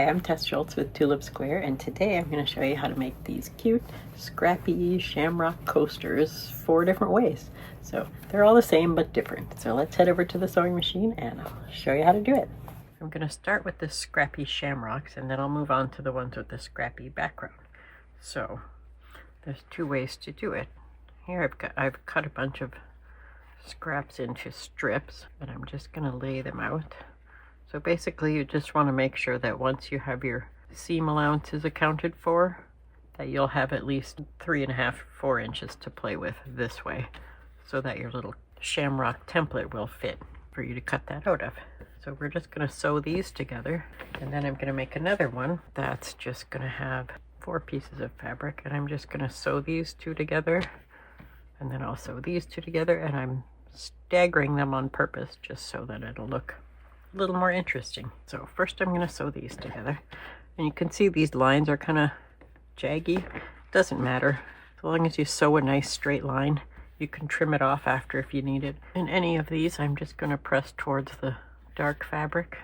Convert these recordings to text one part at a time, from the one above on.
Hi, I'm Tess Schultz with Tulip Square, and today I'm going to show you how to make these cute, scrappy shamrock coasters 4 different ways. So they're all the same but different. So let's head over to the sewing machine and I'll show you how to do it. I'm going to start with the scrappy shamrocks, and then I'll move on to the ones with the scrappy background. So there's 2 ways to do it. Here I've cut a bunch of scraps into strips, and I'm just going to lay them out. So basically you just want to make sure that once you have your seam allowances accounted for, that you'll have at least 3.5–4 inches to play with this way, so that your little shamrock template will fit for you to cut that out of. So we're just going to sew these together, and then I'm going to make another one that's just going to have 4 pieces of fabric, and I'm just going to sew these 2 together, and then I'll sew these 2 together, and I'm staggering them on purpose just so that it'll look a little more interesting. So first I'm going to sew these together, and you can see these lines are kind of jaggy. Doesn't matter, as long as you sew a nice straight line. You can trim it off after if you need it. In any of these, I'm just going to press towards the dark fabric.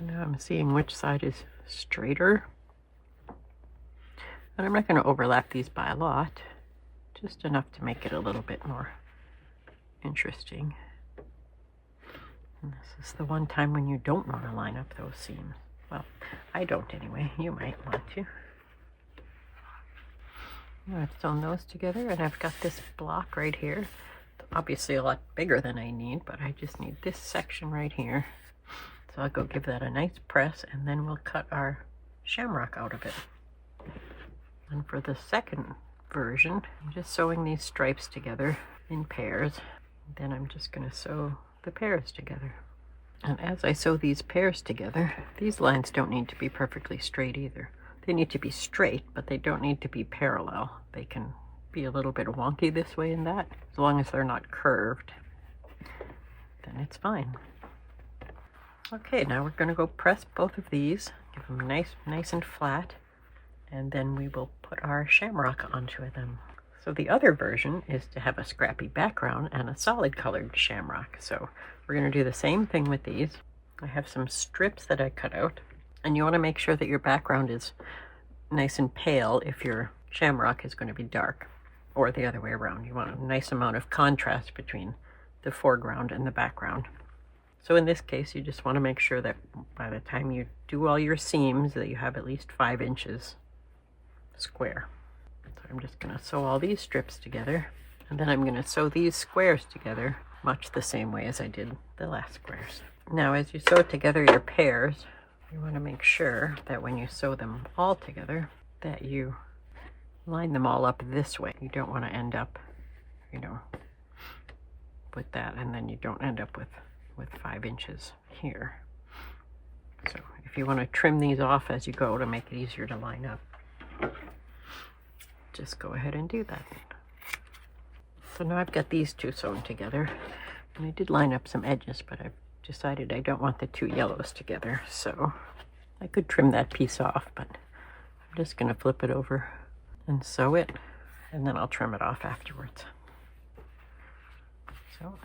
Now I'm seeing which side is straighter, and I'm not going to overlap these by a lot, just enough to make it a little bit more interesting. And this is the one time when you don't want to line up those seams. Well, I don't anyway. You might want to. Now I've sewn those together, and I've got this block right here. It's obviously a lot bigger than I need, but I just need this section right here. So I'll go give that a nice press, and then we'll cut our shamrock out of it. And for the second version, I'm just sewing these stripes together in pairs. Then I'm just going to sew the pairs together. And as I sew these pairs together, these lines don't need to be perfectly straight either. They need to be straight, but they don't need to be parallel. They can be a little bit wonky this way and that. As long as they're not curved, then it's fine. Okay, now we're going to go press both of these, give them nice and flat, and then we will put our shamrock onto them. So the other version is to have a scrappy background and a solid colored shamrock. So we're going to do the same thing with these. I have some strips that I cut out, and you want to make sure that your background is nice and pale if your shamrock is going to be dark, or the other way around. You want a nice amount of contrast between the foreground and the background. So in this case, you just want to make sure that by the time you do all your seams that you have at least 5 inches square. So I'm just going to sew all these strips together, and then I'm going to sew these squares together much the same way as I did the last squares. Now as you sew together your pairs, you want to make sure that when you sew them all together that you line them all up this way. You don't want to end up, with that, and then you don't end up with 5 inches here. So if you want to trim these off as you go to make it easier to line up, just go ahead and do that. So now I've got these 2 sewn together, and I did line up some edges, but I've decided I don't want the 2 yellows together, so I could trim that piece off, but I'm just going to flip it over and sew it, and then I'll trim it off afterwards. So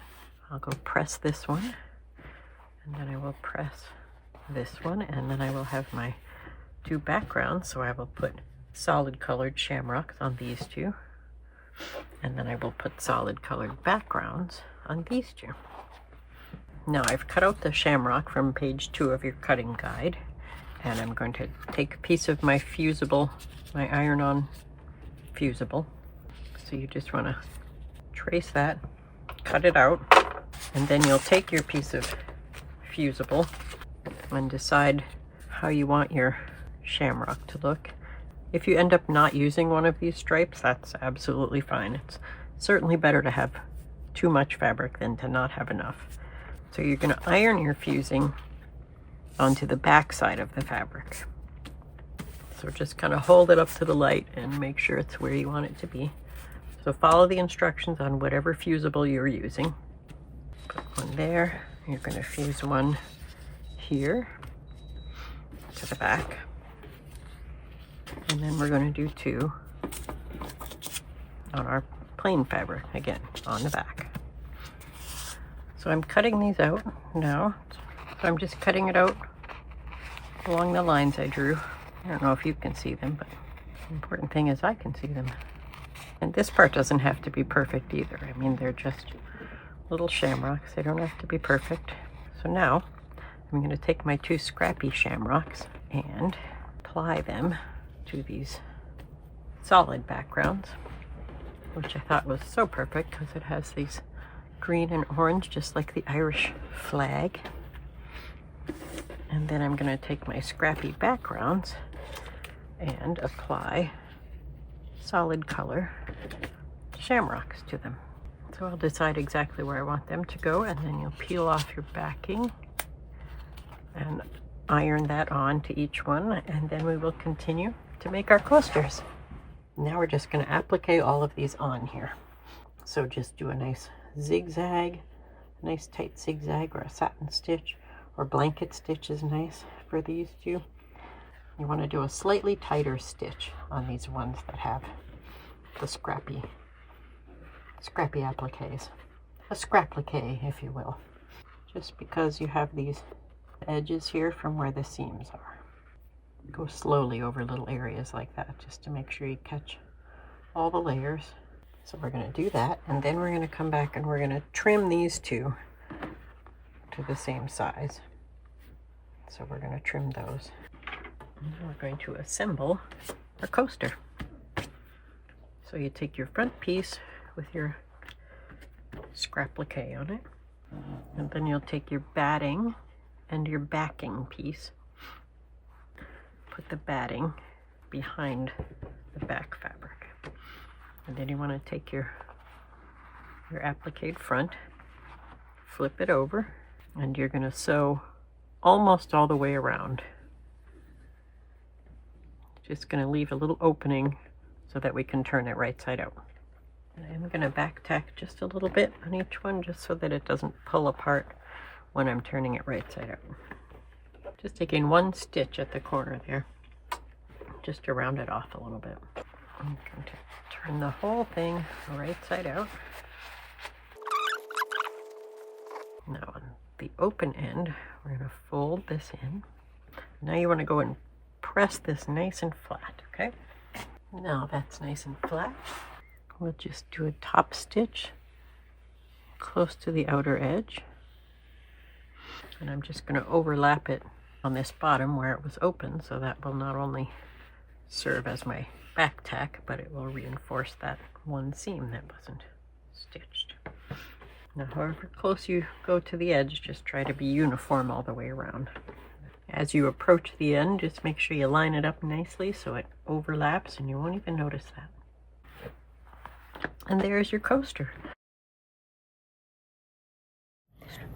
I'll go press this one, and then I will press this one, and then I will have my 2 backgrounds. So I will put solid colored shamrocks on these 2, and then I will put solid colored backgrounds on these 2. Now I've cut out the shamrock from page 2 of your cutting guide, and I'm going to take a piece of my fusible, my iron-on fusible. So you just want to trace that, cut it out, and then you'll take your piece of fusible and decide how you want your shamrock to look. If you end up not using one of these stripes, that's absolutely fine. It's certainly better to have too much fabric than to not have enough. So you're going to iron your fusing onto the back side of the fabric. So just kind of hold it up to the light and make sure it's where you want it to be. So follow the instructions on whatever fusible you're using. Put one there. You're going to fuse one here to the back. And then we're going to do 2 on our plain fabric, again, on the back. So I'm cutting these out now. So I'm just cutting it out along the lines I drew. I don't know if you can see them, but the important thing is I can see them. And this part doesn't have to be perfect either. I mean, they're just little shamrocks. They don't have to be perfect. So now I'm going to take my 2 Scrappy shamrocks and apply them to these solid backgrounds, which I thought was so perfect because it has these green and orange, just like the Irish flag. And then I'm going to take my Scrappy backgrounds and apply solid color shamrocks to them. So I'll decide exactly where I want them to go, and then you'll peel off your backing and iron that on to each one, and then we will continue to make our coasters. Now we're just going to applique all of these on here. So just do a nice zigzag, a nice tight zigzag, or a satin stitch, or blanket stitch is nice for these two. You want to do a slightly tighter stitch on these ones that have the scrappy appliques. A scrapplique, if you will. Just because you have these edges here from where the seams are. Go slowly over little areas like that, just to make sure you catch all the layers. So we're going to do that, and then we're going to come back and we're going to trim these two to the same size. So we're going to trim those. And then we're going to assemble our coaster. So you take your front piece with your scrapplique on it, and then you'll take your batting and your backing piece. Put the batting behind the back fabric. And then you want to take your appliqued front, flip it over, and you're going to sew almost all the way around. Just going to leave a little opening so that we can turn it right side out. And I'm going to back tack just a little bit on each one, just so that it doesn't pull apart when I'm turning it right side out. Just taking one stitch at the corner there, just to round it off a little bit. I'm going to turn the whole thing right side out. Now on the open end, we're going to fold this in. Now you want to go and press this nice and flat, okay? Now that's nice and flat. We'll just do a top stitch close to the outer edge. And I'm just going to overlap it on this bottom where it was open, so that will not only serve as my back tack, but it will reinforce that one seam that wasn't stitched. Now, however close you go to the edge, just try to be uniform all the way around. As you approach the end, just make sure you line it up nicely so it overlaps and you won't even notice that. And there's your coaster.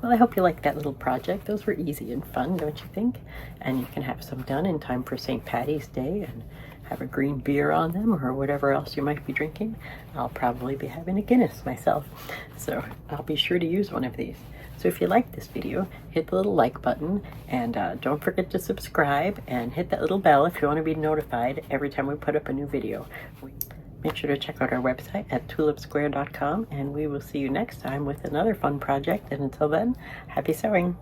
Well, I hope you liked that little project. Those were easy and fun, don't you think? And you can have some done in time for St. Patty's Day and have a green beer on them or whatever else you might be drinking. I'll probably be having a Guinness myself, so I'll be sure to use one of these. So if you liked this video, hit the little like button, and don't forget to subscribe and hit that little bell if you want to be notified every time we put up a new video. Make sure to check out our website at tulipsquare.com, and we will see you next time with another fun project. And until then, happy sewing!